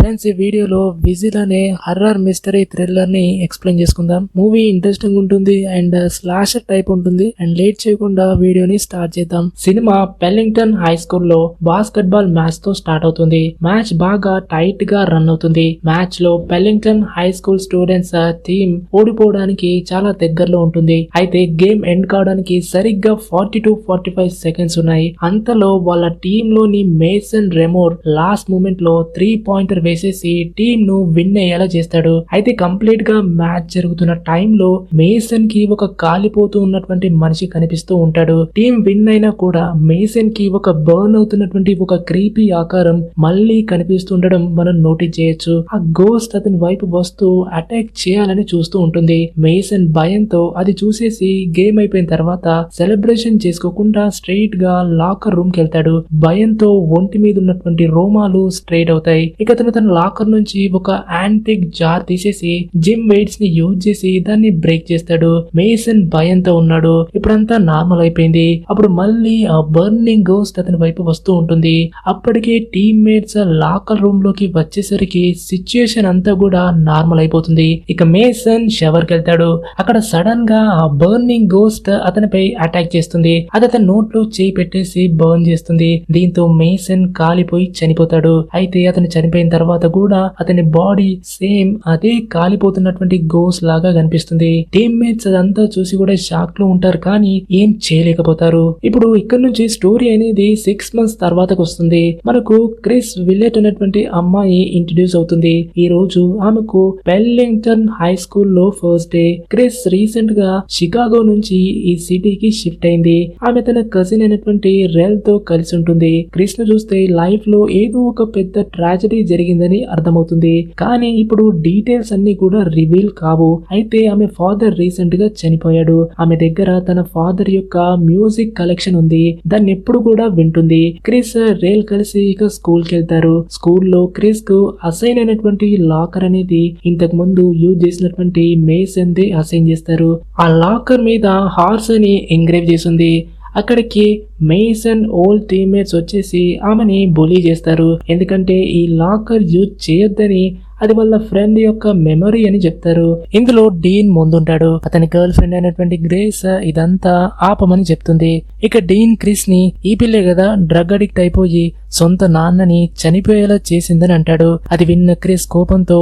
Friends, ఈ వీడియోలో whistle అనే హర్రర్ మిస్టరీ థ్రిల్లర్ ని ఎక్స్ప్లెయిన్ చేసుకుందాం. మూవీ ఇంట్రెస్టింగ్ ఉంటుంది అండ్ స్లాషర్ టైప్ ఉంటుంది. అండ్ లేట్ చేయకుండా వీడియోని స్టార్ట్ చేద్దాం. సినిమా పెల్లింగ్టన్ హై స్కూల్లో బాస్కెట్బాల్ మ్యాచ్ తో స్టార్ట్ అవుతుంది. మ్యాచ్ బాగా టైట్ గా రన్ అవుతుంది. మ్యాచ్ లో Wellington high school students team ఓడిపోవడానికి చాలా దగ్గరలో ఉంటుంది. అయితే గేమ్ ఎండ్ కావడానికి సరిగ్గా 40-45 సెకండ్స్ ఉన్నాయి. అంతలో వాళ్ళ టీమ్ లోని మేసన్ రెమోర్ లాస్ట్ మూమెంట్ లో 3 పాయింటర్ వేసేసి టీమ్ ను విన్ అయ్యేలా చేస్తాడు. అయితే కంప్లీట్ గా మ్యాచ్ జరుగుతున్న టైంలో మేసన్ కి ఒక కాలిపోతూ ఉన్నటువంటి మనిషి కనిపిస్తూ ఉంటాడు. టీం విన్ అయినా కూడా మేసన్ కి ఒక బర్న్ అవుతున్నటువంటి ఒక క్రీపీ ఆకారం మళ్ళీ కనిపిస్తుండడం మనం నోటీస్ చేయొచ్చు. ఆ గోస్ట్ అతని వైపు వస్తూ అటాక్ చేయాలని చూస్తూ ఉంటుంది. మేసన్ భయంతో అది చూసేసి గేమ్ అయిపోయిన తర్వాత సెలబ్రేషన్ చేసుకోకుండా స్ట్రైట్ గా లాకర్ రూమ్ కి వెళ్తాడు. భయంతో ఒంటి మీద ఉన్నటువంటి రోమాలు స్ట్రైట్ అవుతాయి. ఇక అతను తన లాకర్ నుంచి ఒక యాంటిక్ జార్ తీసేసి జిమ్ వెయిట్స్ ని యూజ్ చేసి దాన్ని బ్రేక్ చేస్తాడు. మేసన్ భయంతో ఉన్నాడు. ఇప్పుడంతా నార్మల్ అయిపోయింది. అప్పుడు మళ్ళీ ఆ బర్నింగ్ గోస్ట్ అతని వైపు వస్తూ ఉంటుంది. అప్పటికే టీమ్మేట్స్ లాకర్ రూమ్ లోకి వచ్చేసరికి సిచ్యుయేషన్ అంతా కూడా నార్మల్ అయిపోతుంది. ఇక మేసన్ షవర్ కి వెళ్తాడు. అక్కడ సడన్ గా ఆ బర్నింగ్ గోస్ట్ అతనిపై అటాక్ చేస్తుంది. అది అతని నోట్లో చేయి పెట్టేసి బర్న్ చేస్తుంది. దీంతో మేసన్ కాలిపోయి చనిపోతాడు. అయితే అతను చనిపోయిన తర్వాత కూడా అతని బాడీ సేమ్ అదే కాలిపోతున్నటువంటి గోస్ట్ లాగా కనిపిస్తుంది. టీమ్మేట్స్ అదంతా చూసి కూడా షాక్ లో ఉంటారు, కానీ ఏం చేయలేకపోతారు. ఇప్పుడు ఇక్కడ నుంచి స్టోరీ అనేది 6 months తర్వాతకు వస్తుంది. మనకు క్రిస్ విల్లెట్ అనేటువంటి అమ్మాయి ఇంట్రడ్యూస్ అవుతుంది. ఈ రోజు ఆమెకు పెల్లింగ్టన్ హై స్కూల్ లో ఫస్ట్ డే. క్రిస్ రీసెంట్ గా షికాగో నుంచి ఈ సిటీకి షిఫ్ట్ అయింది. ఆమె తన కజిన్ అయినటువంటి రెల్ తో కలిసి ఉంటుంది. క్రిస్ ను చూస్తే లైఫ్ లో ఏదో ఒక పెద్ద ట్రాజడీ జరిగిందని అర్థమవుతుంది. కానీ ఇప్పుడు డీటెయిల్స్ అన్ని కూడా రివీల్ కావు. అయితే ఆమె ఫాదర్ రీసెంట్ గా చనిపోయాడు. ఆమె దగ్గర తన ఫాదర్ యొక్క మ్యూజిక్ కలెక్షన్ ఉంది. దాన్ని ఎప్పుడు కూడా వింటుంది. క్రిస్ రేల్ కలిసి ఇక స్కూల్ కి వెళ్తారు. స్కూల్లో క్రిస్ కు అసైన్ అయినటువంటి లాకర్ అనేది ఇంతకు ముందు యూజ్ చేసినటువంటి మేసన్ దే అసైన్ చేస్తారు. ఆ లాకర్ మీద హార్స్ అని ఎంగ్రేవ్ చేసింది. అక్కడికి మేసన్ ఓల్డ్ టీమ్మేట్స్ వచ్చేసి ఆమెని బులీ చేస్తారు. ఎందుకంటే ఈ లాకర్ యూజ్ చేయొద్దని, అది వాళ్ళ ఫ్రెండ్ యొక్క మెమరీ అని చెప్తారు. ఇందులో డీన్ ముందుంటాడు. అతని గర్ల్ ఫ్రెండ్ అయినటువంటి గ్రేస్ ఇదంతా ఆపమని చెప్తుంది. ఇక డీన్ క్రిస్ ని ఈ పిల్లే కదా డ్రగ్ అడిక్ట్ అయిపోయి సొంత నాన్నని చనిపోయేలా చేసిందని అంటాడు. అది విన్న క్రిస్ కోపంతో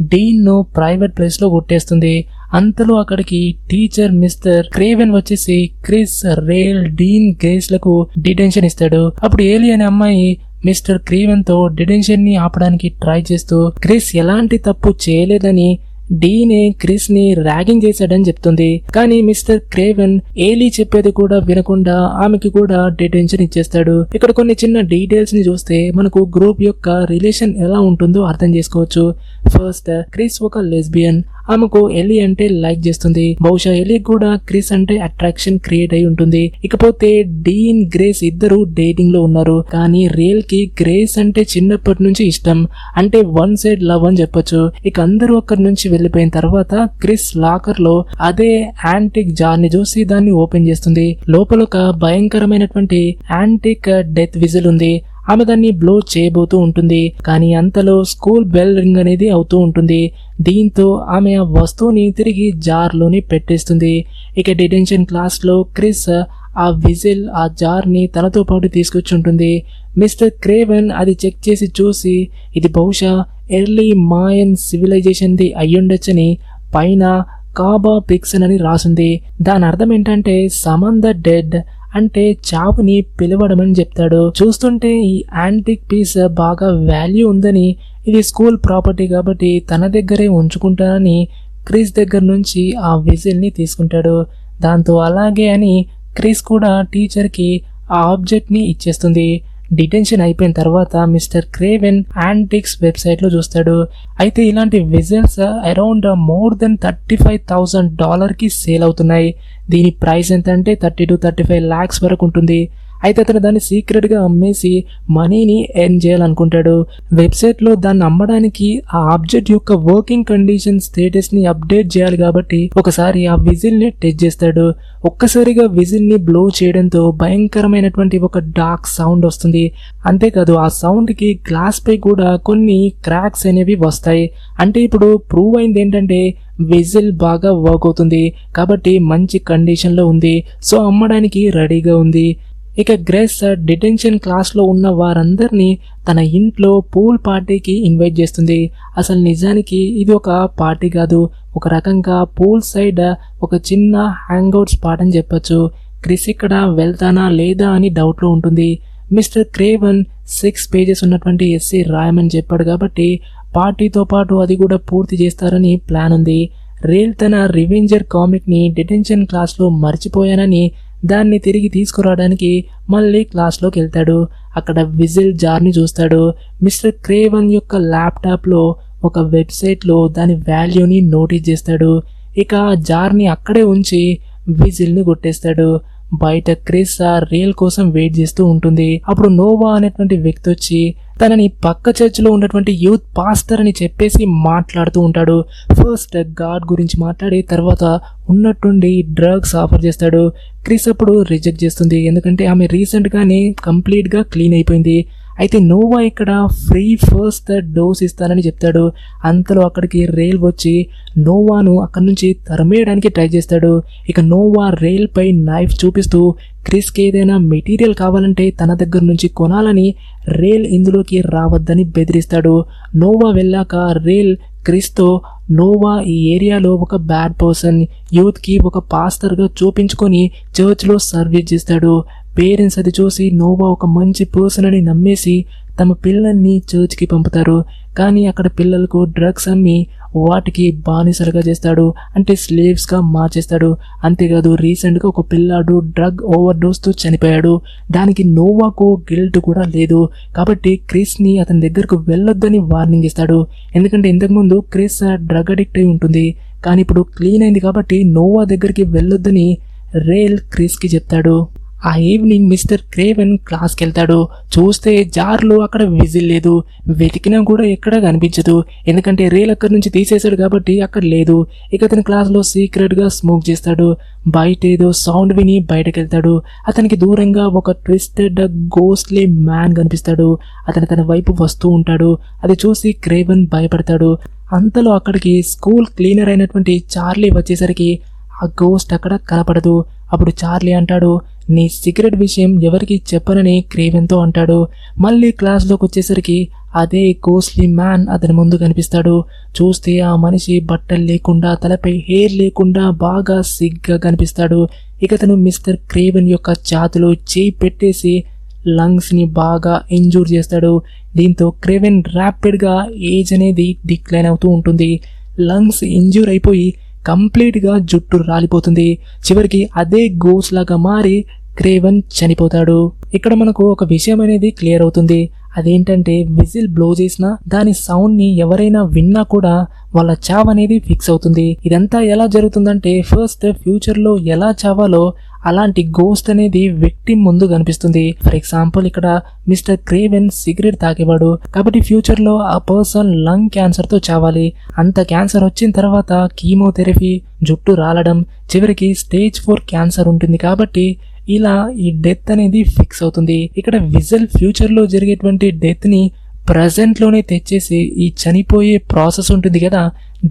డీన్ ను ప్రైవేట్ ప్లేస్ లో కొట్టేస్తుంది. అంతలో అక్కడికి టీచర్ మిస్టర్ క్రేవెన్ వచ్చేసి క్రిస్, రేల్, డీన్, గ్రేస్ లకు డిటెన్షన్ ఇస్తాడు. అప్పుడు ఏలి అనే అమ్మాయి మిస్టర్ క్రేవెన్ తో డిటెన్షన్ ని ఆపడానికి ట్రై చేస్తూ క్రిస్ ఎలాంటి తప్పు చేయలేదని, డీనే క్రిస్ ని ర్యాగింగ్ చేశాడని చెప్తుంది. కానీ మిస్టర్ క్రేవెన్ ఏలీ చెప్పేది కూడా వినకుండా ఆమెకి కూడా డిటెన్షన్ ఇచ్చేస్తాడు. ఇక్కడ కొన్ని చిన్న డీటెయిల్స్ ని చూస్తే మనకు గ్రూప్ యొక్క రిలేషన్ ఎలా ఉంటుందో అర్థం చేసుకోవచ్చు. ఫస్ట్, క్రిస్ ఒక లెస్బియన్. ఆమెకు ఎలి అంటే లైక్ చేస్తుంది. బహుశా ఎలి కూడా క్రిస్ అంటే అట్రాక్షన్ క్రియేట్ అయి ఉంటుంది. ఇకపోతే డీన్, గ్రేస్ ఇద్దరు డేటింగ్ లో ఉన్నారు. కానీ రియల్ కి గ్రేస్ అంటే చిన్నప్పటి నుంచి ఇష్టం. అంటే వన్ సైడ్ లవ్ అని చెప్పొచ్చు. ఇక అందరూ అక్కడి నుంచి వెళ్లిపోయిన తర్వాత క్రిస్ లాకర్ లో అదే యాంటిక్ జార్ ని చూసి దాన్ని ఓపెన్ చేస్తుంది. లోపల ఒక భయంకరమైనటువంటి యాంటిక్ డెత్ విజిల్ ఉంది. ఆమె దాన్ని బ్లో చేయబోతూ ఉంటుంది. కానీ అంతలో స్కూల్ బెల్ రింగ్ అనేది అవుతూ ఉంటుంది. దీంతో ఆమె ఆ వస్తువుని తిరిగి జార్ లోని పెట్టేస్తుంది. ఇక డిటెన్షన్ క్లాస్ లో క్రిస్ ఆ విజిల్, ఆ జార్ ని తనతో పాటు తీసుకొచ్చి ఉంటుంది. మిస్టర్ క్రేవెన్ అది చెక్ చేసి చూసి ఇది బహుశా ఎర్లీ మాయన్ సివిలైజేషన్ ది అయ్యుండొచ్చని పైన కాబా పిక్సన్ అని రాసింది. దాని అర్థం ఏంటంటే సమన్ ద డెడ్, అంటే చావుని పిలవడం అని చెప్తాడు. చూస్తుంటే ఈ యాంటిక్ పీస్ బాగా వాల్యూ ఉందని, ఇది స్కూల్ ప్రాపర్టీ కాబట్టి తన దగ్గరే ఉంచుకుంటానని క్రిస్ దగ్గర నుంచి ఆ విజిల్ ని తీసుకుంటాడు. దాంతో అలాగే అని క్రిస్ కూడా టీచర్ కి ఆ ఆబ్జెక్ట్ ని ఇచ్చేస్తుంది. డిటెన్షన్ అయిపోయిన తర్వాత మిస్టర్ క్రేవెన్ యాంటిక్స్ వెబ్సైట్ లో చూస్తాడు. అయితే ఇలాంటి విజిల్స్ అరౌండ్ మోర్ దెన్ $35,000 కి సేల్ అవుతున్నాయి. దీని ప్రైస్ ఎంత అంటే 30 to 35 lakhs వరకు ఉంటుంది. అయితే అతను దాన్ని సీక్రెట్గా అమ్మేసి మనీని ఎర్న్ చేయాలనుకుంటాడు. వెబ్సైట్లో దాన్ని అమ్మడానికి ఆ ఆబ్జెక్ట్ యొక్క వర్కింగ్ కండిషన్ స్టేటస్ని అప్డేట్ చేయాలి కాబట్టి ఒకసారి ఆ విజిల్ని టెస్ట్ చేస్తాడు. ఒక్కసారిగా విజిల్ని బ్లో చేయడంతో భయంకరమైనటువంటి ఒక డార్క్ సౌండ్ వస్తుంది. అంతేకాదు ఆ సౌండ్కి గ్లాస్ పై కూడా కొన్ని క్రాక్స్ అనేవి వస్తాయి. అంటే ఇప్పుడు ప్రూవ్ అయింది ఏంటంటే విజిల్ బాగా వర్క్ అవుతుంది కాబట్టి మంచి కండిషన్లో ఉంది. సో అమ్మడానికి రెడీగా ఉంది. ఇక గ్రేస్ డిటెన్షన్ క్లాస్లో ఉన్న వారందరినీ తన ఇంట్లో పూల్ పార్టీకి ఇన్వైట్ చేస్తుంది. అసలు నిజానికి ఇది ఒక పార్టీ కాదు, ఒక రకంగా పూల్ సైడ్ ఒక చిన్న హ్యాంగ్అవుట్ స్పాట్ అని చెప్పొచ్చు. క్రిస్ ఇక్కడ వెళ్తానా లేదా అని డౌట్లో ఉంటుంది. మిస్టర్ క్రేవన్ 6 పేజెస్ ఉన్నటువంటి ఎస్సీ రాయమని చెప్పాడు కాబట్టి పార్టీతో పాటు అది కూడా పూర్తి చేస్తారని ప్లాన్ ఉంది. రేల్ తన రివెంజర్ కామిక్ని డిటెన్షన్ క్లాస్లో మర్చిపోయానని దాన్ని తిరిగి తీసుకురావడానికి మళ్ళీ క్లాస్లోకి వెళ్తాడు. అక్కడ విజిల్ జార్ని చూస్తాడు. మిస్టర్ క్రేవన్ యొక్క ల్యాప్టాప్లో ఒక వెబ్సైట్లో దాని వాల్యూని నోటీస్ చేస్తాడు. ఇక జార్ని అక్కడే ఉంచి విజిల్ని కొట్టేస్తాడు. బయట క్రిస్ ఆ రేల్ కోసం వెయిట్ చేస్తూ ఉంటుంది. అప్పుడు నోవా అనేటువంటి వ్యక్తి వచ్చి తనని పక్క చర్చిలో ఉన్నటువంటి యూత్ పాస్టర్ అని చెప్పేసి మాట్లాడుతూ ఉంటాడు. ఫస్ట్ గాడ్ గురించి మాట్లాడి తర్వాత ఉన్నట్టుండి డ్రగ్స్ ఆఫర్ చేస్తాడు. క్రిస్ అప్పుడు రిజెక్ట్ చేస్తుంది, ఎందుకంటే ఆమె రీసెంట్గానే కంప్లీట్గా క్లీన్ అయిపోయింది. అయితే నోవా ఇక్కడ ఫ్రీ ఫస్ట్ డోస్ ఇస్తానని చెప్తాడు. అంతలో అక్కడికి రేల్ వచ్చి నోవాను అక్కడి నుంచి తరిమేయడానికి ట్రై చేస్తాడు. ఇక నోవా రేల్ పై నైఫ్ చూపిస్తూ క్రిస్కి ఏదైనా మెటీరియల్ కావాలంటే తన దగ్గర నుంచి కొనాలని, రేల్ ఇందులోకి రావద్దని బెదిరిస్తాడు. నోవా వెళ్ళాక రేల్ క్రిస్తో నోవా ఈ ఏరియాలో ఒక బ్యాడ్ పర్సన్, యూత్కి ఒక పాస్టర్గా చూపించుకొని చర్చ్లో సర్వీస్ చేస్తాడు. పేరెంట్స్ అది చూసి నోవా ఒక మంచి పర్సన్ అని నమ్మేసి తమ పిల్లల్ని చర్చ్కి పంపుతారు. కానీ అక్కడ పిల్లలకు డ్రగ్స్ అమ్మి వాటికి బానిసలుగా చేస్తాడు, అంటే స్లేవ్స్గా మార్చేస్తాడు. అంతేకాదు రీసెంట్గా ఒక పిల్లాడు డ్రగ్ ఓవర్ డోస్తో చనిపోయాడు. దానికి నోవాకు గిల్ట్ కూడా లేదు కాబట్టి క్రిస్ని అతని దగ్గరకు వెళ్ళొద్దని వార్నింగ్ ఇస్తాడు. ఎందుకంటే ఇంతకుముందు క్రిస్ డ్రగ్ అడిక్ట్ అయి ఉంటుంది, కానీ ఇప్పుడు క్లీన్ అయింది కాబట్టి నోవా దగ్గరికి వెళ్ళొద్దని రేల్ క్రిస్కి చెప్తాడు. ఆ ఈవినింగ్ మిస్టర్ క్రేవెన్ క్లాస్కి వెళ్తాడు. చూస్తే జార్లో అక్కడ విజిల్ లేదు. వెతికినా కూడా ఎక్కడా కనిపించదు, ఎందుకంటే రేల్ అక్కడి నుంచి తీసేశాడు కాబట్టి అక్కడ లేదు. ఇక అతని క్లాస్లో సీక్రెట్గా స్మోక్ చేస్తాడు. బయట ఏదో సౌండ్ విని బయటకు వెళ్తాడు. అతనికి దూరంగా ఒక ట్విస్టెడ్ గోస్ట్లీ మ్యాన్ కనిపిస్తాడు. అతను తన వైపు వస్తూ ఉంటాడు. అది చూసి క్రేవెన్ భయపడతాడు. అంతలో అక్కడికి స్కూల్ క్లీనర్ అయినటువంటి చార్లీ వచ్చేసరికి ఆ గోస్ట్ అక్కడ కనపడదు. అప్పుడు చార్లీ అంటాడు, నీ సీక్రెట్ విషయం ఎవరికి చెప్పనని క్రేవెన్తో అంటాడు. మళ్ళీ క్లాస్లోకి వచ్చేసరికి అదే గోస్ట్లీ మ్యాన్ అతని ముందు కనిపిస్తాడు. చూస్తే ఆ మనిషి బట్టలు లేకుండా, తలపై హెయిర్ లేకుండా బాగా సిగ్గా కనిపిస్తాడు. ఇక అతను మిస్టర్ క్రేవెన్ యొక్క ఛాతీలో చేయి పెట్టేసి లంగ్స్ని బాగా ఇంజూర్ చేస్తాడు. దీంతో క్రేవెన్ ర్యాపిడ్గా ఏజ్ అనేది డిక్లైన్ అవుతూ ఉంటుంది. లంగ్స్ ఇంజూర్ అయిపోయి కంప్లీట్గా జుట్టు రాలిపోతుంది. చివరికి అదే గోస్ లాగా మారి క్రేవెన్ చనిపోతాడు. ఇక్కడ మనకు ఒక విషయం అనేది క్లియర్ అవుతుంది. అదేంటంటే విజిల్ బ్లో చేసినా దాని సౌండ్ని ఎవరైనా విన్నా కూడా వాళ్ళ చావ్ అనేది ఫిక్స్ అవుతుంది. ఇదంతా ఎలా జరుగుతుందంటే ఫస్ట్ ఫ్యూచర్లో ఎలా చావాలో అలాంటి గోస్ట్ అనేది విక్టిమ్ ముందు కనిపిస్తుంది. ఫర్ ఎగ్జాంపుల్ ఇక్కడ మిస్టర్ క్రేవెన్ సిగరెట్ తాగేవాడు కాబట్టి ఫ్యూచర్లో ఆ పర్సన్ లంగ్ క్యాన్సర్తో చావాలి. అంత క్యాన్సర్ వచ్చిన తర్వాత కీమోథెరపీ, జుట్టు రాలడం, చివరికి స్టేజ్ 4 క్యాన్సర్ ఉంటుంది కాబట్టి ఇలా ఈ డెత్ అనేది ఫిక్స్ అవుతుంది. ఇక్కడ విజిల్ ఫ్యూచర్లో జరిగేటువంటి డెత్ని ప్రజెంట్లోనే తెచ్చేసి ఈ చనిపోయే ప్రాసెస్ ఉంటుంది కదా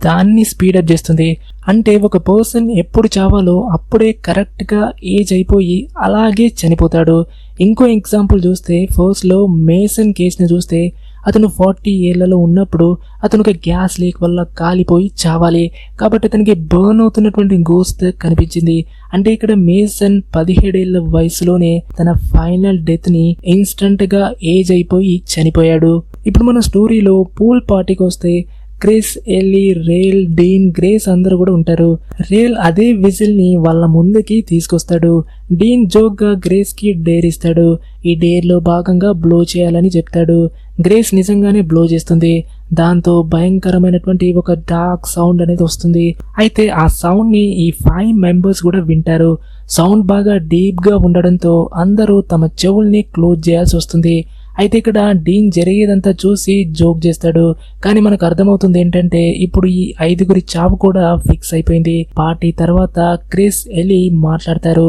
దాన్ని స్పీడప్ చేస్తుంది. అంటే ఒక పర్సన్ ఎప్పుడు చావాలో అప్పుడే కరెక్ట్గా ఏజ్ అయిపోయి అలాగే చనిపోతాడు. ఇంకో ఎగ్జాంపుల్ చూస్తే ఫస్ట్లో మేసన్ కేసుని చూస్తే అతను 40 ఏళ్లలో ఉన్నప్పుడు అతను ఒక గ్యాస్ లీక్ వల్ల కాలిపోయి చావాలి కాబట్టి అతనికి బర్న్ అవుతున్నటువంటి గోస్ట్ కనిపించింది. అంటే ఇక్కడ మేసన్ 17 ఏళ్ల వయసులోనే తన ఫైనల్ డెత్ని ఇన్స్టంట్గా ఏజ్ అయిపోయి చనిపోయాడు. ఇప్పుడు మన స్టోరీలో పూల్ పార్టీకి వస్తే క్రిస్, ఎల్లీ, రేల్, డీన్, గ్రేస్ అందరూ కూడా ఉంటారు. రేల్ అదే విజిల్ ని వాళ్ళ ముందుకి తీసుకొస్తాడు. డీన్ జోక్ గా గ్రేస్ కి డేర్ ఇస్తాడు. ఈ డేర్ లో భాగంగా బ్లో చేయాలని చెప్తాడు. గ్రేస్ నిజంగానే బ్లో చేస్తుంది. దాంతో భయంకరమైనటువంటి ఒక డార్క్ సౌండ్ అనేది వస్తుంది. అయితే ఆ సౌండ్ ని ఈ 5 మెంబర్స్ కూడా వింటారు. సౌండ్ బాగా డీప్ గా ఉండడంతో అందరూ తమ చెవుల్ని క్లోజ్ చేయాల్సి వస్తుంది. అయితే ఇక్కడ డీన్ జరిగేదంతా చూసి జోక్ చేస్తాడు. కానీ మనకు అర్థమవుతుంది ఏంటంటే ఇప్పుడు ఈ 5గురి చావు కూడా ఫిక్స్ అయిపోయింది. పార్టీ తర్వాత క్రిస్, ఎలీ మాట్లాడతారు.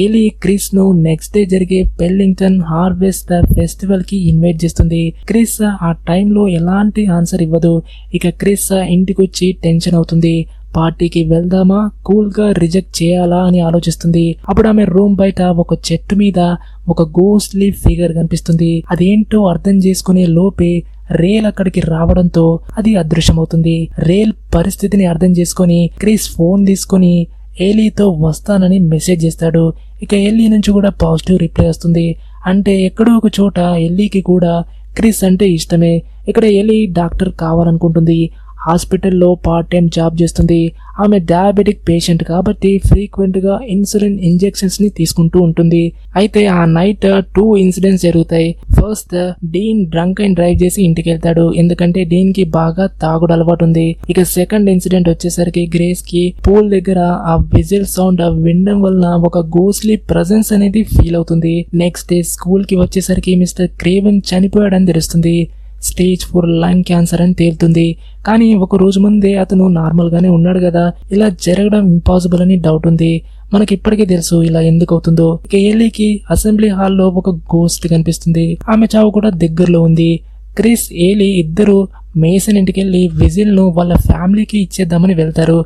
ఎలీ క్రిస్ ను నెక్స్ట్ డే జరిగే పెల్లింగ్టన్ హార్వెస్ట్ ఫెస్టివల్ కి ఇన్వైట్ చేస్తుంది. క్రిస్ ఆ టైంలో ఎలాంటి ఆన్సర్ ఇవ్వదు. ఇక క్రిస్ ఇంటికి వచ్చి టెన్షన్ అవుతుంది. పార్టీకి వెళ్దామా, కూల్ గా రిజెక్ట్ చేయాలా అని ఆలోచిస్తుంది. అప్పుడు ఆమె రూమ్ బయట ఒక చెట్టు మీద ఒక గోస్ట్లీ ఫిగర్ కనిపిస్తుంది. అదేంటో అర్థం చేసుకునే లోపే రేల్ అక్కడికి రావడంతో అది అదృశ్యమవుతుంది. రేల్ పరిస్థితిని అర్థం చేసుకుని క్రిస్ ఫోన్ తీసుకుని ఏలీతో వస్తానని మెసేజ్ చేస్తాడు. ఇక ఎల్లీ నుంచి కూడా పాజిటివ్ రిప్లై వస్తుంది. అంటే ఎక్కడో ఒక చోట ఎల్లీకి కూడా క్రిస్ అంటే ఇష్టమే. ఇక్కడ ఎల్లీ డాక్టర్ కావాలనుకుంటుంది. హాస్పిటల్లో పార్ట్ టైం జాబ్ చేస్తుంది. ఆమె డయాబెటిక్ పేషెంట్ కాబట్టి ఫ్రీక్వెంట్ గా ఇన్సులిన్ ఇంజెక్షన్స్ ని తీసుకుంటూ ఉంటుంది. అయితే ఆ నైట్ 2 ఇన్సిడెంట్స్ జరుగుతాయి. First, Dean drunk and drive చేసి ఇంటికి వెళ్తాడు. ఎందుకంటే డీన్ కి బాగా తాగుడు అలవాటు ఉంది. ఇక సెకండ్ ఇన్సిడెంట్ వచ్చేసరికి గ్రేస్ కి పూల్ దగ్గర ఆ విజిల్ సౌండ్ వినడం వలన ఒక గోస్ట్లీ ప్రెజెన్స్ అనేది ఫీల్ అవుతుంది. నెక్స్ట్ డే స్కూల్ కి వచ్చేసరికి మిస్టర్ క్రేవెన్ చనిపోయాడని తెలుస్తుంది. స్టేజ్ 4 లంగ్ క్యాన్సర్ అని తేలుతుంది. కానీ ఒక రోజు ముందే అతను నార్మల్ గానే ఉన్నాడు కదా, ఇలా జరగడం ఇంపాసిబుల్ అని డౌట్ ఉంది. మనకి ఇప్పటికీ తెలుసు ఇలా ఎందుకు అవుతుందో. ఇక ఎల్లీకి అసెంబ్లీ హాల్లో ఒక గోస్ట్ కనిపిస్తుంది. ఆమె చావు కూడా దగ్గరలో ఉంది. క్రిస్, ఏలీ ఇద్దరు మేసన్ ఇంటికి వెళ్లి విజిల్ ను వాళ్ళ ఫ్యామిలీకి ఇచ్చేద్దామని వెళ్తారు.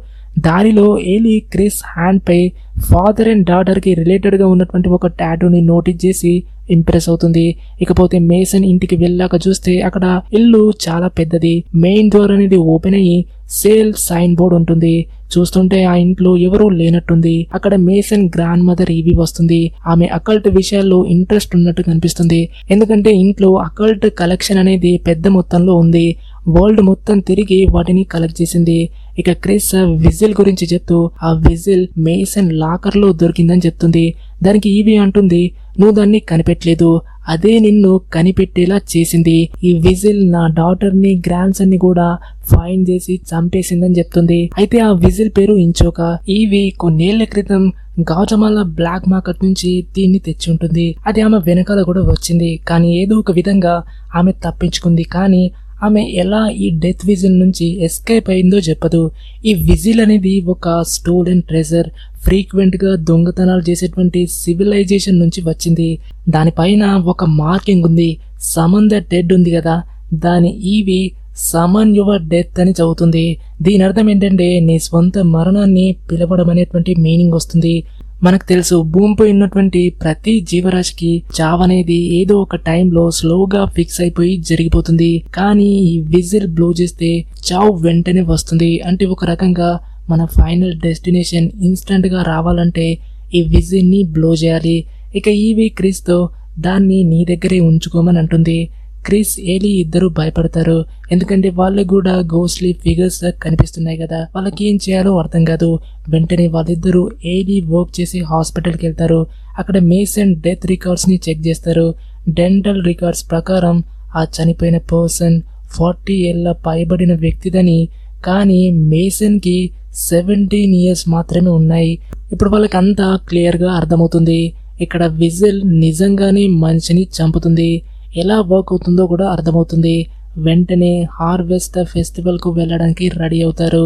దారిలో ఏలీ క్రిస్ హ్యాండ్ పై ఫాదర్ అండ్ డాటర్ కి రిలేటెడ్ గా ఉన్నటువంటి ఒక టాటూని నోటీస్ చేసి ఇంప్రెస్ అవుతుంది. ఇకపోతే మేసన్ ఇంటికి వెళ్ళాక చూస్తే అక్కడ ఇల్లు చాలా పెద్దది. మెయిన్ డోర్ అనేది ఓపెన్ అయ్యి సేల్ సైన్ బోర్డ్ ఉంటుంది. చూస్తుంటే ఆ ఇంట్లో ఎవరూ లేనట్టుంది. అక్కడ మేసన్ గ్రాండ్ మదర్ ఈవి వస్తుంది. ఆమె అకల్ట్ విషయాల్లో ఇంట్రెస్ట్ ఉన్నట్టు కనిపిస్తుంది. ఎందుకంటే ఇంట్లో అకల్ట్ కలెక్షన్ అనేది పెద్ద మొత్తంలో ఉంది. వరల్డ్ మొత్తం తిరిగి వాటిని కలెక్ట్ చేసింది. ఇక క్రిస్ విజిల్ గురించి చెప్తూ ఆ విజిల్ మేసన్ లాకర్ లో దొరికిందని చెప్తుంది. దానికి ఈవి అంటుంది, నువ్వు దాన్ని కనిపెట్టలేదు, అదే నిన్ను కనిపెట్టేలా చేసింది. ఈ విజిల్ నా డాటర్ ని, గ్రాండ్ సన్ ని కూడా ఫైండ్ చేసి చంపేసిందని చెప్తుంది. అయితే ఆ విజిల్ పేరు ఇంచోక. ఈవి కొన్నేళ్ల క్రితం గౌతమాల బ్లాక్ మార్కెట్ నుంచి దీన్ని తెచ్చి ఉంటుంది. అది ఆమె వెనకాల కూడా వచ్చింది. కానీ ఏదో ఒక విధంగా ఆమె తప్పించుకుంది. కానీ ఆమె ఎలా ఈ డెత్ విజిల్ నుంచి ఎస్కేప్ అయిందో చెప్పదు. ఈ విజిల్ అనేది ఒక స్టోలెన్ ట్రెజర్, ఫ్రీక్వెంట్ గా దొంగతనాలు చేసేటువంటి సివిలైజేషన్ నుంచి వచ్చింది. దానిపైన ఒక మార్కింగ్ ఉంది, సమన్ ద డెడ్ ఉంది కదా, దాని ఈవి సమన్ యువర్ డెత్ అని చదువుతుంది. దీని అర్థం ఏంటంటే నీ స్వంత మరణాన్ని పిలవడం అనేటువంటి మీనింగ్ వస్తుంది. మనకు తెలుసు భూమిపై ఉన్నటువంటి ప్రతి జీవరాశికి చావ్ అనేది ఏదో ఒక టైంలో స్లోగా ఫిక్స్ అయిపోయి జరిగిపోతుంది. కానీ ఈ విజిల్ బ్లో చేస్తే చావ్ వెంటనే వస్తుంది. అంటే ఒక రకంగా మన ఫైనల్ డెస్టినేషన్ ఇన్స్టంట్ గా రావాలంటే ఈ విజిల్ ని బ్లో చేయాలి. ఇక ఈవి క్రిస్ తో దాన్ని నీ దగ్గరే ఉంచుకోమని అంటుంది. క్రిస్, ఏలీ ఇద్దరు భయపడతారు. ఎందుకంటే వాళ్ళకి కూడా గోస్ట్లీ ఫిగర్స్ కనిపిస్తున్నాయి కదా, వాళ్ళకి ఏం చేయాలో అర్థం కాదు. వెంటనే వాళ్ళిద్దరూ ఏలీ వర్క్ చేసి హాస్పిటల్కి వెళ్తారు. అక్కడ మేసన్ డెత్ రికార్డ్స్ ని చెక్ చేస్తారు. డెంటల్ రికార్డ్స్ ప్రకారం ఆ చనిపోయిన పర్సన్ 40 ఏళ్ల పైబడిన వ్యక్తిదని. కానీ మేసన్ కి 17 years మాత్రమే ఉన్నాయి. ఇప్పుడు వాళ్ళకి అంతా క్లియర్ గా అర్థమవుతుంది. ఇక్కడ విజిల్ నిజంగానే మనిషిని చంపుతుంది. ఎలా వర్క్ అవుతుందో కూడా అర్థమవుతుంది. వెంటనే హార్వెస్ట్ ఫెస్టివల్ కు వెళ్ళడానికి రెడీ అవుతారు.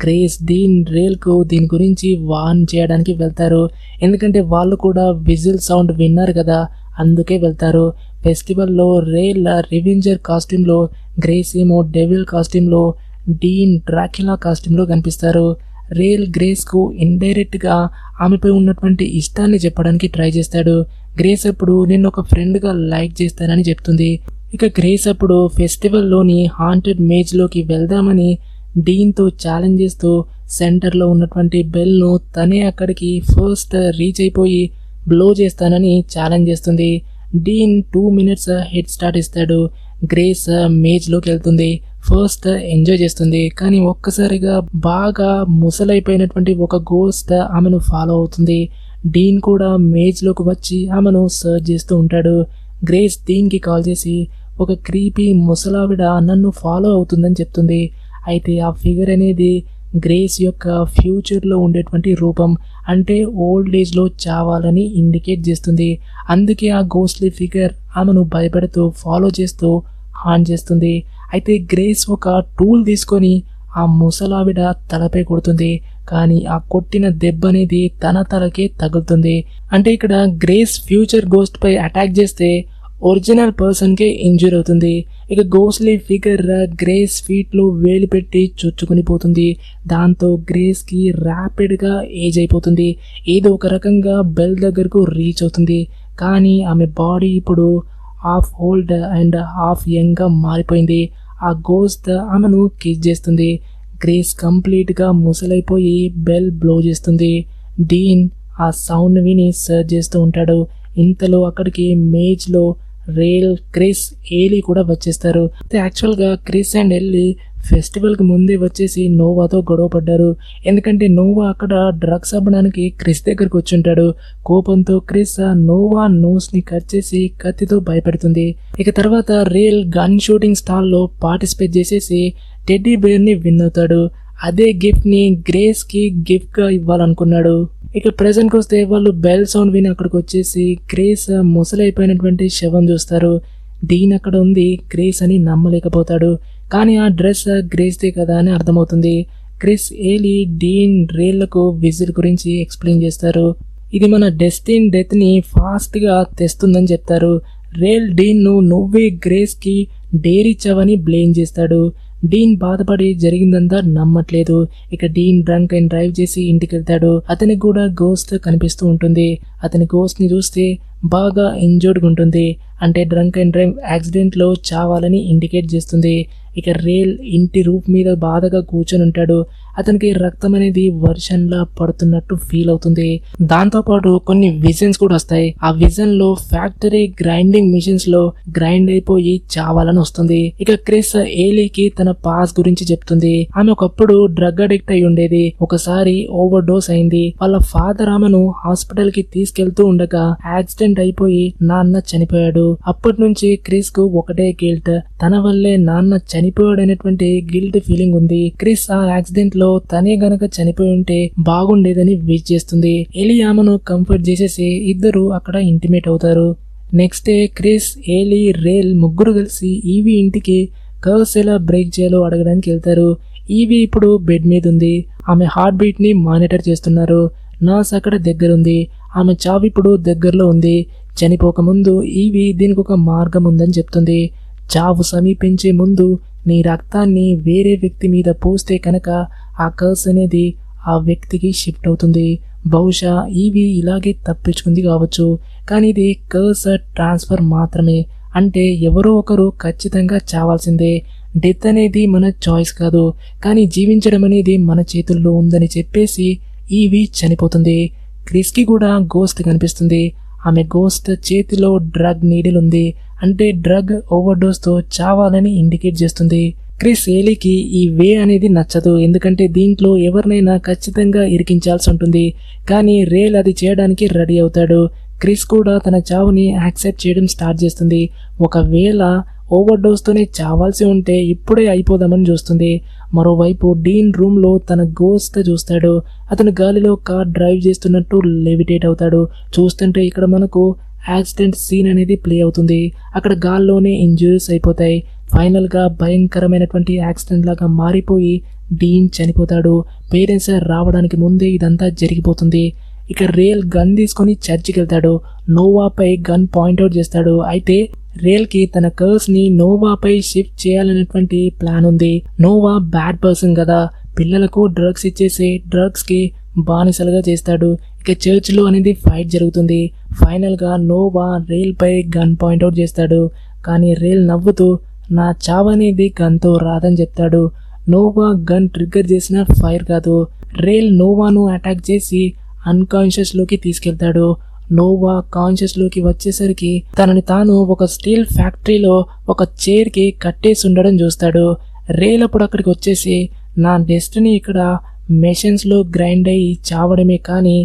గ్రేస్, డీన్, రేల్ కు దీని గురించి వార్న్ చేయడానికి వెళ్తారు. ఎందుకంటే వాళ్ళు కూడా విజిల్ సౌండ్ విన్నారు కదా, అందుకే వెళ్తారు. ఫెస్టివల్లో రేల్ రివెంజర్ కాస్ట్యూమ్ లో, గ్రేస్ ఏమో డెవిల్ కాస్ట్యూమ్ లో, డీన్ డ్రాక్యులా కాస్ట్యూమ్ లో కనిపిస్తారు. రేల్ గ్రేస్ కు ఇండైరెక్ట్ గా ఆమెపై ఉన్నటువంటి ఇష్టాన్ని చెప్పడానికి ట్రై చేస్తాడు. గ్రేస్ అప్పుడు నేను ఒక ఫ్రెండ్ గా లైక్ చేస్తానని చెప్తుంది. ఇక గ్రేస్ అప్పుడు ఫెస్టివల్లోని హాంటెడ్ మేజ్ లోకి వెళ్దామని డీన్ తో ఛాలెంజ్ చేస్తూ సెంటర్ లో ఉన్నటువంటి బెల్ ను తనే అక్కడికి ఫస్ట్ రీచ్ అయిపోయి బ్లో చేస్తానని ఛాలెంజ్ చేస్తుంది. డీన్ 2 minutes హెడ్ స్టార్ట్ ఇస్తాడు. గ్రేస్ మేజ్ లోకి వెళ్తుంది. ఫస్ట్ ఎంజాయ్ చేస్తుంది. కానీ ఒక్కసారిగా బాగా ముసలైపోయినటువంటి ఒక గోస్ట్ ఆమెను ఫాలో అవుతుంది. డీన్ కూడా మేజ్లోకి వచ్చి ఆమెను సర్చ్ చేస్తూ ఉంటాడు. గ్రేస్ డీన్కి కాల్ చేసి ఒక క్రీపీ ముసలావిడ నన్ను ఫాలో అవుతుందని చెప్తుంది. అయితే ఆ ఫిగర్ అనేది గ్రేస్ యొక్క ఫ్యూచర్లో ఉండేటువంటి రూపం, అంటే ఓల్డ్ ఏజ్లో చావాలని ఇండికేట్ చేస్తుంది. అందుకే ఆ గోస్ట్లీ ఫిగర్ ఆమెను భయపెడుతూ ఫాలో చేస్తూ హాన్ చేస్తుంది. అయితే గ్రేస్ ఒక టూల్ తీసుకొని ఆ ముసలావిడ తలపై కొడుతుంది. కానీ ఆ కొట్టిన దెబ్బ అనేది తన తలకే తగులుతుంది. అంటే ఇక్కడ గ్రేస్ ఫ్యూచర్ గోస్ట్ పై అటాక్ చేస్తే ఒరిజినల్ పర్సన్కే ఇంజూర్ అవుతుంది. ఇక గోస్ట్లీ ఫిగర్ గ్రేస్ ఫీట్లో వేలు పెట్టి చుచ్చుకుని పోతుంది. దాంతో గ్రేస్కి ర్యాపిడ్గా ఏజ్ అయిపోతుంది. ఏదో ఒక రకంగా బెల్ దగ్గరకు రీచ్ అవుతుంది. కానీ ఆమె బాడీ ఇప్పుడు హాఫ్ ఓల్డ్ అండ్ హాఫ్ యంగ్గా మారిపోయింది. ఆ గోస్ట్ ఆమెను కిస్ చేస్తుంది. గ్రేస్ కంప్లీట్గా ముసలైపోయి బెల్ బ్లో చేస్తుంది. డీన్ ఆ సౌండ్ విని సర్చ్ చేస్తూ ఉంటాడు. ఇంతలో అక్కడికి మేజ్లో రేల్, క్రిస్, ఏలీ కూడా వచ్చేస్తారు. యాక్చువల్గా క్రిస్ అండ్ ఎల్లీ ఫెస్టివల్కి ముందే వచ్చేసి నోవాతో గొడవ పడ్డారు. ఎందుకంటే నోవా అక్కడ డ్రగ్స్ అమ్మడానికి క్రిస్ దగ్గరకు వచ్చి ఉంటాడు. కోపంతో క్రిస్ నోవా నోస్ని కట్ చేసి కత్తితో భయపెడుతుంది. ఇక తర్వాత రేల్ గన్ షూటింగ్ స్టాల్లో పార్టిసిపేట్ చేసేసి టెడ్డీ బేర్ని విన్ అవుతాడు. అదే గిఫ్ట్ని గ్రేస్కి గిఫ్ట్గా ఇవ్వాలనుకున్నాడు. ఇక ప్రెజెంట్కి వస్తే వాళ్ళు బెల్ సౌండ్ విని అక్కడికి వచ్చేసి గ్రేస్ ముసలైపోయినటువంటి శవం చూస్తారు. డీన్ అక్కడ ఉంది. గ్రేస్ అని నమ్మలేకపోతాడు. కానీ ఆ డ్రెస్ గ్రేస్దే కదా అని అర్థమవుతుంది. క్రిస్, ఏలీ, డీన్, రేళ్లకు విజిల్ గురించి ఎక్స్ప్లెయిన్ చేస్తారు. ఇది మన డెస్టిన్ డెత్ని ఫాస్ట్గా తెస్తుందని చెప్తారు. రేల్ డీన్ను నువ్వే గ్రేస్కి డేరిచ్చావని బ్లేమ్ చేస్తాడు. డీన్ బాధపడి జరిగిందంతా నమ్మట్లేదు. ఇక డీన్ డ్రంక్ అండ్ డ్రైవ్ చేసి ఇంటికి వెళ్తాడు. అతనికి కూడా గోస్ట్ కనిపిస్తూ ఉంటుంది. అతని గోస్ట్ని చూస్తే బాగా ఇంజర్డ్గా ఉంటుంది. అంటే డ్రంక్ అండ్ డ్రైవ్ యాక్సిడెంట్లో చావాలని ఇండికేట్ చేస్తుంది. ఇక రేల్ ఇంటి రూఫ్ మీద బాధగా కూర్చొని ఉంటాడు. అతనికి రక్తం అనేది వర్షంలా పడుతున్నట్టు ఫీల్ అవుతుంది. దాంతోపాటు కొన్ని విజన్స్ కూడా వస్తాయి. ఆ విజన్ లో ఫ్యాక్టరీ గ్రైండింగ్ మిషన్స్ లో గ్రైండ్ అయిపోయి చావాలని వస్తుంది. ఇక క్రిస్ ఏలీకి తన పాస్ గురించి చెప్తుంది. ఆమె ఒకప్పుడు డ్రగ్ అడిక్ట్ అయి ఉండేది. ఒకసారి ఓవర్ డోస్ అయింది. వాళ్ళ ఫాదర్ ఆమెను హాస్పిటల్ కి తీసుకెళ్తూ ఉండగా యాక్సిడెంట్ అయిపోయి నాన్న చనిపోయాడు. అప్పటి నుంచి క్రిస్ కు ఒకటే గిల్ట్, తన వల్లే నాన్న చనిపోయాడనేటువంటి గిల్ట్ ఫీలింగ్ ఉంది. క్రిస్ ఆ యాక్సిడెంట్ లో తనే గనక చనిపోయి ఉంటే బాగుండేదని విష్ చేస్తుంది. ఎలీ ఆమెను కంఫర్ట్ చేసేసి ఇద్దరు అక్కడ ఇంటిమేట్ అవుతారు. Next day Chris, Eli, Rela ముగ్గురు కలిసి ఈవీ ఇంటికి కర్వ్స్ ఎలా బ్రేక్ చేయాలో అడగడానికి వెళ్తారు. ఈవీ ఇప్పుడు బెడ్ మీద ఉంది. ఆమె హార్ట్ బీట్ ని మానిటర్ చేస్తున్నారు. నర్స్ అక్కడ దగ్గరుంది. ఆమె చావు ఇప్పుడు దగ్గరలో ఉంది. చనిపోకముందు ఈవీ దీనికి ఒక మార్గం ఉందని చెప్తుంది. చావు సమీపించే ముందు నీ రక్తాన్ని వేరే వ్యక్తి మీద పోస్తే కనుక ఆ కర్స్ అనేది ఆ వ్యక్తికి షిఫ్ట్ అవుతుంది. బహుశా ఈవీ ఇలాగే తప్పించుకుంది కావచ్చు. కానీ ఇది కర్స్ ట్రాన్స్ఫర్ మాత్రమే. అంటే ఎవరో ఒకరు ఖచ్చితంగా చావాల్సిందే. డెత్ అనేది మన చాయిస్ కాదు, కానీ జీవించడం అనేది మన చేతుల్లో ఉందని చెప్పేసి ఈవీ చనిపోతుంది. క్రిస్కి కూడా గోస్ట్ కనిపిస్తుంది. ఆమె గోస్ట్ చేతిలో డ్రగ్ నీడిల్ ఉంది. అంటే డ్రగ్ ఓవర్డోస్తో చావాలని ఇండికేట్ చేస్తుంది. క్రిస్, ఏలీకి ఈ వే అనేది నచ్చదు. ఎందుకంటే దీంట్లో ఎవరినైనా ఖచ్చితంగా ఇరికించాల్సి ఉంటుంది. కానీ రేల్ అది చేయడానికి రెడీ అవుతాడు. క్రిస్ కూడా తన చావుని యాక్సెప్ట్ చేయడం స్టార్ట్ చేస్తుంది. ఒకవేళ ఓవర్డోస్తోనే చావాల్సి ఉంటే ఇప్పుడే అయిపోదామని చూస్తుంది. మరోవైపు డీన్ రూమ్లో తన గోస్ట్ చూస్తాడు. అతను గాలిలో కార్ డ్రైవ్ చేస్తున్నట్టు లెవిటేట్ అవుతాడు. చూస్తుంటే ఇక్కడ మనకు యాక్సిడెంట్ సీన్ అనేది ప్లే అవుతుంది. అక్కడ గాల్లోనే ఇంజురీస్ అయిపోతాయి. ఫైనల్గా భయంకరమైనటువంటి యాక్సిడెంట్ లాగా మారిపోయి డీన్ చనిపోతాడు. పేరెంట్స్ రావడానికి ముందే ఇదంతా జరిగిపోతుంది. ఇక రేల్ గన్ తీసుకొని చర్చికి వెళ్తాడు. నోవాపై గన్ పాయింట్అవుట్ చేస్తాడు. అయితే రేల్కి తన కర్స్ని నోవాపై షిఫ్ట్ చేయాలనేటువంటి ప్లాన్ ఉంది. నోవా బ్యాడ్ పర్సన్ కదా, పిల్లలకు డ్రగ్స్ ఇచ్చేసి డ్రగ్స్కి బానిసలుగా చేస్తాడు. ఇక చర్చ్లో అనేది ఫైట్ జరుగుతుంది. ఫైనల్గా నోవా రేల్పై గన్ పాయింట్అవుట్ చేస్తాడు. కానీ రేల్ నవ్వుతూ నా చావనేది గన్తో రాదని చెప్తాడు. నోవా గన్ ట్రిగ్గర్ చేసిన ఫైర్ కాదు. రేల్ నోవాను అటాక్ చేసి అన్కాన్షియస్లోకి తీసుకెళ్తాడు. నోవా కాన్షియస్లోకి వచ్చేసరికి తనని తాను ఒక స్టీల్ ఫ్యాక్టరీలో ఒక చైర్కి కట్టేసి ఉండడం చూస్తాడు. రేల్ అప్పుడు అక్కడికి వచ్చేసి నా డెస్టినీ ఇక్కడ మెషిన్స్లో గ్రైండ్ అయ్యి చావడమే, కానీ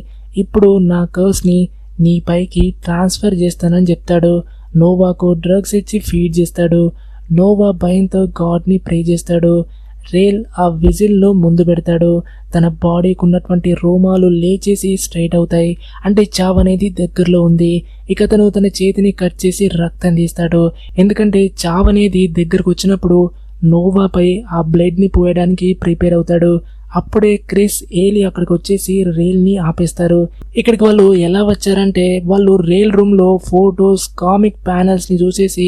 ఇప్పుడు నా కర్స్ని నీ పైకి ట్రాన్స్ఫర్ చేస్తానని చెప్తాడు. నోవాకు డ్రగ్స్ ఇచ్చి ఫీడ్ చేస్తాడు. నోవా భయంతో గాడ్ని ప్రే చేస్తాడు. రేల్ ఆ విజిల్లో ముందు పెడతాడు. తన బాడీకి ఉన్నటువంటి రోమాలు లేచేసి స్ట్రైట్ అవుతాయి, అంటే చావు అనేది దగ్గరలో ఉంది. ఇక తను తన చేతిని కట్ చేసి రక్తం తీస్తాడు, ఎందుకంటే చావు అనేది దగ్గరకు వచ్చినప్పుడు నోవాపై ఆ బ్లడ్ని పోయడానికి ప్రిపేర్ అవుతాడు. అప్పుడే క్రిస్, ఏలి అక్కడికి వచ్చేసి రేల్ని ఆపేస్తారు. ఇక్కడికి వాళ్ళు ఎలా వచ్చారంటే వాళ్ళు రేల్ రూమ్లో ఫోటోస్, కామిక్ ప్యానల్స్ని చూసేసి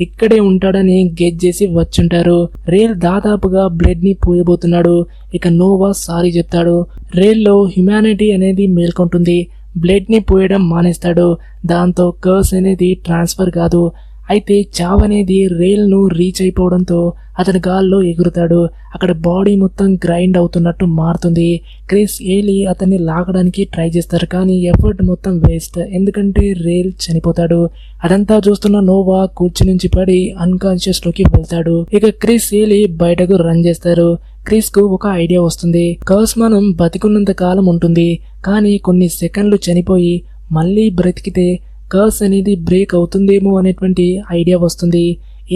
ఇక్కడే ఉంటాడని గెస్ చేసి వచ్చుంటారు. రేల్ దాదాపుగా బ్లడ్ని పోయబోతున్నాడు. ఇక నోవా సారీ చెప్తాడు. రేల్లో హ్యుమానిటీ అనేది మేల్కొంటుంది. బ్లడ్ని పోయడం మానేస్తాడు. దాంతో కర్స్ అనేది ట్రాన్స్ఫర్ కాదు. అయితే చావ్ అనేది రేల్ను రీచ్ అయిపోవడంతో అతని గాల్లో ఎగురుతాడు. అక్కడ బాడీ మొత్తం గ్రైండ్ అవుతున్నట్టు మారుతుంది. క్రిస్, ఏలి అతన్ని లాగడానికి ట్రై చేస్తారు, కానీ ఎఫర్ట్ మొత్తం వేస్ట్, ఎందుకంటే రేల్ చనిపోతాడు. అదంతా చూస్తున్న నోవా కుర్చీ నుంచి పడి అన్కాన్షియస్ లోకి వెళ్తాడు. ఇక క్రిస్, ఏలి బయటకు రన్ చేస్తారు. క్రిస్ కు ఒక ఐడియా వస్తుంది. కర్స్ మనం బతికున్నంత కాలం ఉంటుంది, కానీ కొన్ని సెకండ్లు చనిపోయి మళ్ళీ బ్రతికితే కర్స్ అనేది బ్రేక్ అవుతుందేమో అనేటువంటి ఐడియా వస్తుంది.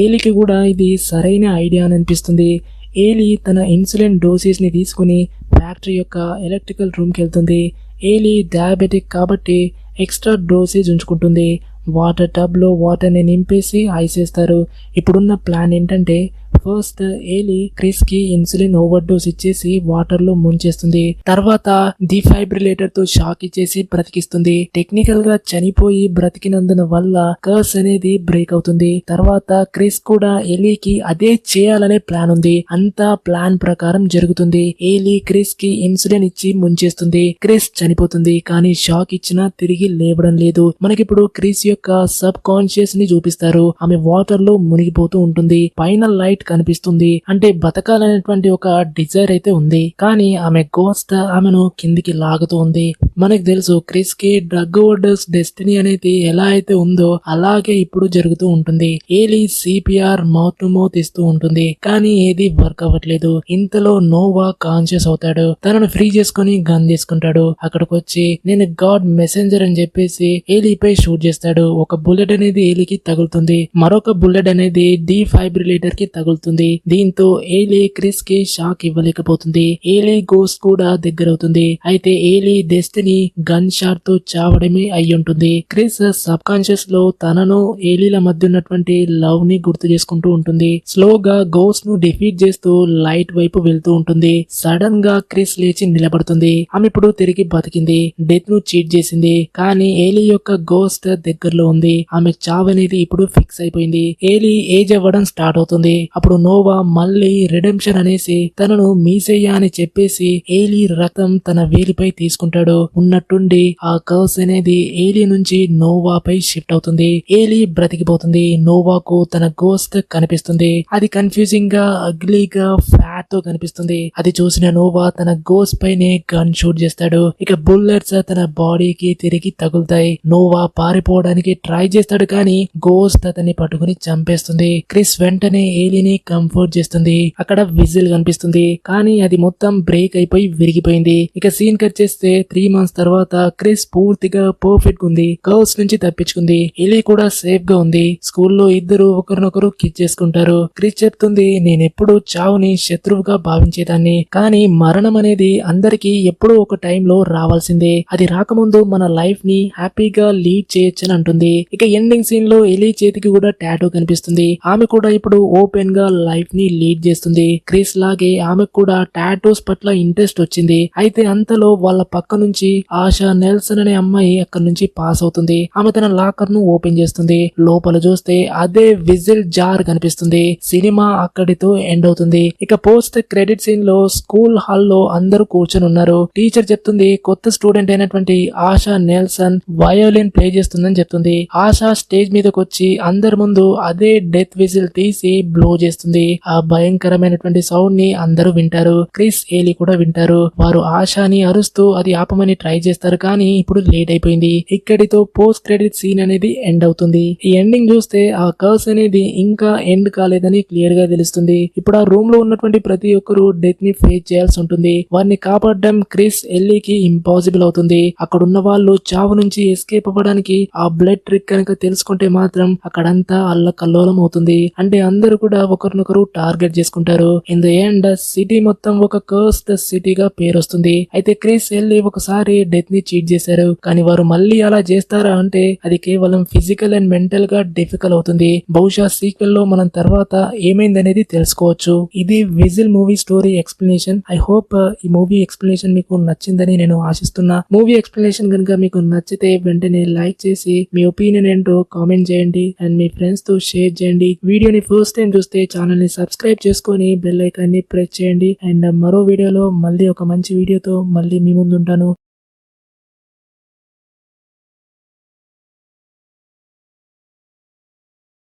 ఏలికి కూడా ఇది సరైన ఐడియా అని అనిపిస్తుంది. ఏలి తన ఇన్సులిన్ డోసేజ్ని తీసుకుని ఫ్యాక్టరీ యొక్క ఎలక్ట్రికల్ రూమ్కి వెళ్తుంది. ఏలి డయాబెటిక్ కాబట్టి ఎక్స్ట్రా డోసేజ్ ఉంచుకుంటుంది. వాటర్ టబ్లో వాటర్ని నింపేసి ఐస్ వేస్తారు. ఇప్పుడున్న ప్లాన్ ఏంటంటే ఫస్ట్ ఏలి క్రిస్ కి ఇన్సులిన్ ఓవర్ డోస్ ఇచ్చేసి వాటర్ లో ముంచేస్తుంది. తర్వాత డిఫైబ్రిలేటర్ తో షాక్ ఇచ్చేసి బ్రతికిస్తుంది. టెక్నికల్ గా చనిపోయి బ్రతికినందున వల్ల కర్స్ అనేది బ్రేక్ అవుతుంది. తర్వాత క్రిస్ కూడా ఎలీకి అదే చేయాలనే ప్లాన్ ఉంది. అంతా ప్లాన్ ప్రకారం జరుగుతుంది. ఏలి క్రిస్ కి ఇన్సులిన్ ఇచ్చి ముంచేస్తుంది. క్రిస్ చనిపోతుంది, కానీ షాక్ ఇచ్చినా తిరిగి లేవడం లేదు. మనకిప్పుడు క్రిస్ యొక్క సబ్ కాన్షియస్ ని చూపిస్తారు. ఆమె వాటర్ లో మునిగిపోతూ ఉంటుంది. పైన లైట్ కనిపిస్తుంది, అంటే బతకాలనేటువంటి ఒక డిజైర్ అయితే ఉంది, కానీ ఆమె గోస్ట్ ఆమెను కిందికి లాగుతూ ఉంది. మనకు తెలుసు క్రిస్ కి డ్రగ్ ఓవర్డోస్ డెస్టినీ అనేది ఎలా అయితే ఉందో అలాగే ఇప్పుడు జరుగుతూ ఉంటుంది. ఏలి సిపిఆర్ మౌత్ టు మౌత్ ఇస్తూ ఉంటుంది, కానీ ఏది వర్క్ అవ్వట్లేదు. ఇంతలో నోవా కాన్షియస్ అవుతాడు. తనను ఫ్రీ చేసుకుని గన్ తీసుకుంటాడు. అక్కడికి వచ్చి నేను గాడ్ మెసెంజర్ అని చెప్పేసి ఏలీపై షూట్ చేస్తాడు. ఒక బుల్లెట్ అనేది ఏలికి తగులుతుంది, మరొక బుల్లెట్ అనేది డిఫైబ్రిలేటర్ కి తగులుతుంది. దీంతో ఏలి క్రిస్ కి షాక్ ఇవ్వలేకపోతుంది. ఏలి గోస్ట్ కూడా దగ్గరవుతుంది. అయితే ఏలి డెస్టినీ గన్ షాట్ తో చావడమే అయి ఉంటుంది. క్రిస్ సబ్ కాన్షియస్ లో తనను ఏలీల మధ్య ఉన్నటువంటి లవ్ ని గుర్తు చేసుకుంటూ ఉంటుంది. స్లోగా గోస్ట్ ను డిఫీట్ చేస్తూ లైట్ వైపు వెళ్తూ ఉంటుంది. సడన్ గా క్రిస్ లేచి నిలబడుతుంది. ఆమె ఇప్పుడు తిరిగి బతికింది. డెత్ ను చీట్ చేసింది, కానీ ఏలి యొక్క గోస్ట్ దగ్గరలో ఉంది. ఆమె చావ్ అనేది ఇప్పుడు ఫిక్స్ అయిపోయింది. ఏలి ఏజ్ అవ్వడం స్టార్ట్ అవుతుంది. అప్పుడు నోవా మళ్ళీ రిడెంప్షన్ అనేసి తనను మీసేయ్యా అని చెప్పేసి ఏలి రక్తం తన వేలిపై తీసుకుంటాడు. ఉన్నట్టుండి ఆ కర్స్ అనేది ఏలి నుంచి నోవాపై షిఫ్ట్ అవుతుంది. ఏలి బ్రతికిపోతుంది. నోవాకు తన గోస్ట్ కనిపిస్తుంది. అది కన్ఫ్యూజింగ్ గా, అగ్లీగా, ఫ్యాట్ తో కనిపిస్తుంది. అది చూసిన నోవా తన గోస్ట్ పైనే గన్ షూట్ చేస్తాడు. ఇక బుల్లెట్స్ తన బాడీకి తిరిగి తగులుతాయి. నోవా పారిపోవడానికి ట్రై చేస్తాడు, కానీ గోస్ట్ అతన్ని పట్టుకుని చంపేస్తుంది. క్రిస్ వెంటనే ఏలిని కంఫర్ట్ చేస్తుంది. అక్కడ విజిల్ కనిపిస్తుంది, కానీ అది మొత్తం బ్రేక్ అయిపోయి విరిగిపోయింది. ఇక సీన్ కట్ చేస్తే 3 months తర్వాత క్రిస్ పూర్తిగా పర్ఫెక్ట్ ఉంది. కర్వ్స్ నుంచి తప్పించుకుంది. ఎలీ కూడా సేఫ్ గా ఉంది. స్కూల్లో ఇద్దరు ఒకరినొకరు కిస్ చేసుకుంటారు. క్రిస్ చెప్తుంది, నేనెప్పుడు చావుని శత్రువుగా భావించేదాన్ని, కానీ మరణం అనేది అందరికీ ఎప్పుడో ఒక టైంలో రావాల్సిందే. అది రాకముందు మన లైఫ్ ని హ్యాపీగా లీడ్ చేయొచ్చని అంటుంది. ఇక ఎండింగ్ సీన్ లో ఎలీ చేతికి కూడా టాటూ కనిపిస్తుంది. ఆమె కూడా ఇప్పుడు ఓపెన్ గా లైఫ్ ని లీడ్ చేస్తుంది. క్రిస్ లాగే ఆమెకు కూడా టాటూస్ పట్ల ఇంట్రెస్ట్ వచ్చింది. అయితే అంతలో వాళ్ళ పక్క నుంచి ఆశా నెల్సన్ అనే అమ్మాయి అక్కడ నుంచి పాస్ అవుతుంది. ఆమె తన లాకర్ ను ఓపెన్ చేస్తుంది. లోపల చూస్తే అదే విజిల్ జార్ కనిపిస్తుంది. సినిమా అక్కడితో ఎండ్ అవుతుంది. ఇక పోస్ట్ క్రెడిట్ సీన్ లో స్కూల్ హాల్ లో అందరూ కూర్చొని ఉన్నారు. టీచర్ చెప్తుంది కొత్త స్టూడెంట్ అయినటువంటి ఆశా నెల్సన్ వయోలిన్ ప్లే చేస్తుందని చెప్తుంది. అవుతుంది. ఆశ స్టేజ్ మీదకి వచ్చి అందరి ముందు అదే డెత్ విజిల్ తీసి బ్లో చేస్తుంది. ఆ భయంకరమైనటువంటి సౌండ్ ని అందరూ వింటారు. క్రిస్, ఏలీ కూడా వింటారు. వారు ఆశాని అరుస్తూ అది ఆపమని ట్రై చేస్తారు, కానీ ఇప్పుడు లేట్ అయిపోయింది. ఇక్కడితో పోస్ట్ క్రెడిట్ సీన్ అనేది ఎండ్ అవుతుంది. ఈ ఎండింగ్ చూస్తే ఆ కర్స్ అనేది ఇంకా ఎండ్ కాలేదని క్లియర్ గా తెలుస్తుంది. ఇప్పుడు ఆ రూమ్ లో ఉన్నటువంటి ప్రతి ఒక్కరు డెత్ ని ఫేస్ చేయాల్సి ఉంటుంది. వారిని కాపాడడం క్రిస్, ఎల్లీకి ఇంపాసిబుల్ అవుతుంది. అక్కడ ఉన్న వాళ్ళు చావు నుంచి ఎస్కేప్ అవ్వడానికి ఆ బ్లడ్ ట్రిక్ కనుక తెలుసుకుంటే మాత్రం అక్కడంతా అల్లకల్లోలం అవుతుంది. అంటే అందరూ కూడా ఒకరినొకరు టార్గెట్ చేసుకుంటారు. ఇన్ ద ఎండ్ సిటీ మొత్తం ఒక కర్స్డ్ సిటీగా పేరు వస్తుంది. అయితే క్రిస్, ఎల్లీ ఒకసారి డెత్ ని చీట్ చేశారు, కానీ వారు మళ్ళీ అలా చేస్తారా అంటే అది కేవలం ఫిజికల్ అండ్ మెంటల్ గా డిఫికల్ట్ అవుతుంది. బహుశా సీక్వెల్ లో మనం తర్వాత ఏమైందనేది తెలుసుకోవచ్చు. ఇది whistle movie story explanation. I hope ఈ మూవీ ఎక్స్ప్లెనేషన్ మీకు నచ్చిందని నేను ఆశిస్తున్నా. మూవీ ఎక్స్ప్లెనేషన్ కనుక మీకు నచ్చితే వెంటనే లైక్ చేసి మీ ఒపీనియన్ ఏంటో కామెంట్ చేయండి అండ్ మీ ఫ్రెండ్స్ తో షేర్ చేయండి. వీడియోని ఫస్ట్ టైం చూస్తే ఛానల్ ని సబ్స్క్రైబ్ చేసుకొని బెల్ ఐకాన్ ని ప్రెస్ చేయండి. అండ్ మరో వీడియోలో మళ్ళీ ఒక మంచి వీడియోతో మళ్ళీ మీ ముందు ఉంటాను.